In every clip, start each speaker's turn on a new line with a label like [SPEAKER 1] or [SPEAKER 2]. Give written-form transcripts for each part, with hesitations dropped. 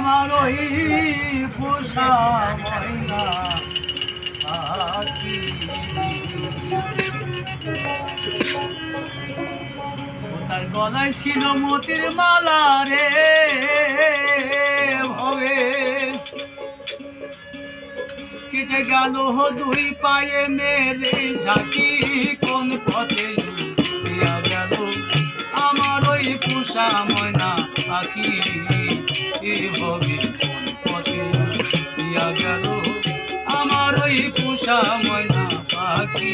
[SPEAKER 1] আমার ওই পোষা ময়না পাখি। তার গলায় ছিল মতির মালা রে ভবে, কেটে গেল দুই পায়ে মেরে ঝাঁকি, কোন পথে দিয়া গেল আমার ওই পোষা ময়না পাখি। এভাবে কোন পথে দিয়া গেল আমার ওই পোষা ময়না পাখি।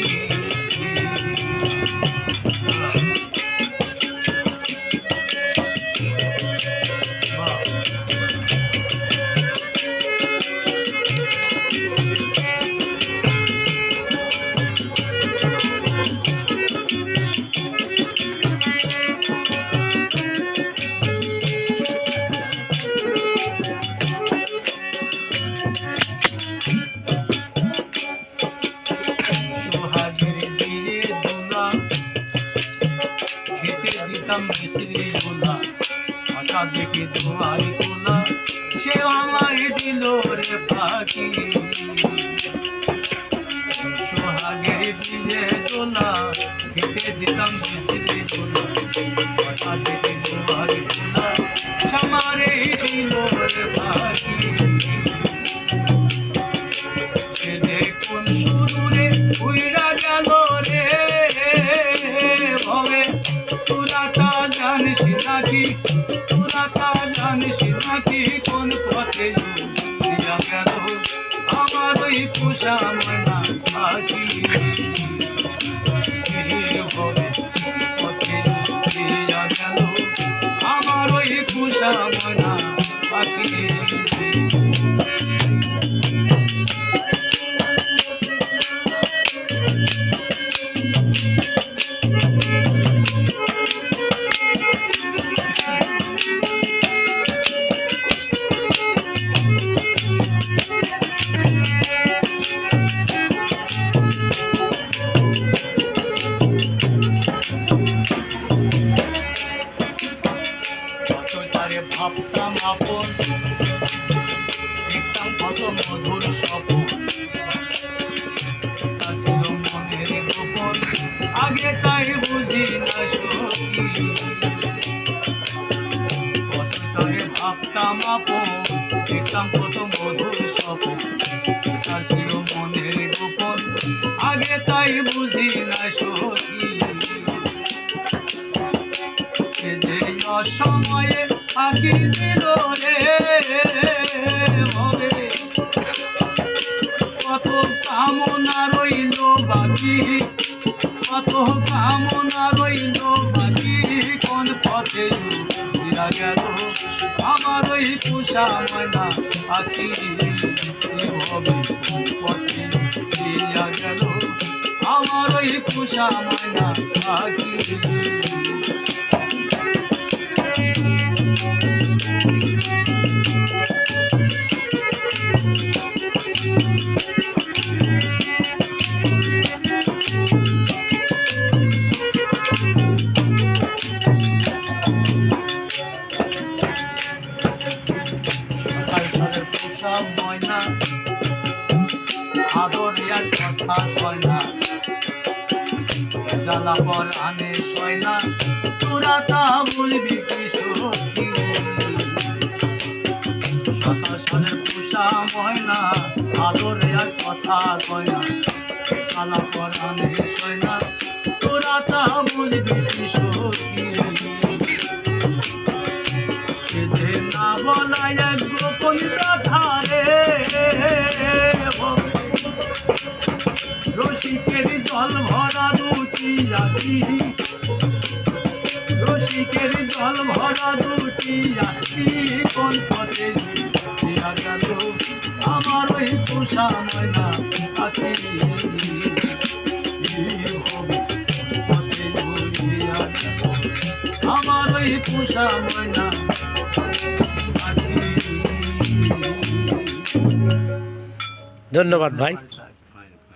[SPEAKER 1] দেখে তোমার কোলা সে আমায় দিল রে পাখি। সোহাগের দিলে দোলা খেতে দিতাম মিশ্রি গোলা, কথা দেখে তোমার কোলা আমারে দিল রে পাখি। সে দেখুন সুদূরে উইরা গেল রে ভবে, তোরা তা জানিস নাকি, জানিস নাকি কোন পথে দিয়া গেল আমার ওই পোষা ময়না পাখি। পথে দিয়া গেল আমার ওই পোষা ময়না পাখি। ভাবতাম আপন, দেখতাম কত মধুর স্বপন, তা ছিল মনের গোপন, আগে তাই বুঝি না সখী। কতটাই ভাবতাম আপন, দেখতাম কত মধুর স্বপন, তা ছিল মনের গোপন, আগে তাই বুঝি না সখী। অসময়ে আঁকি দিল রে ভবে, কত কামনা রইল বাকি, কত কামনা রইল বাকি, কোন পথে দিয়া গেল আমার ওই পোষা ময়না পাখি। ভবে কোন পথে দিয়া গেল আমার ওই পোষা ময়না পাখি। ময়না আদরিয়ার কথা কয় না, জ্বালা পর আনে সয় না, তোরা তা বলবি কি সত্যি। সাতাশনের পোষা ময়না আদরিয়ার কথা কয় না, জ্বালা পর আনে সয় না, তোরা তা বলবি কি সত্যি। সে যে না বলায় এক গোপন কথা রে রসিকের জল ভরা দুটি আখি, রসিকের জল ভরা দুটি আখি, কোন পথে দিয়া গেল আমার ওই পোষা ময়না পাখি। পথে দিয়া গেল আমার ওই পোষা ময়না পাখি।
[SPEAKER 2] ধন্যবাদ ভাই।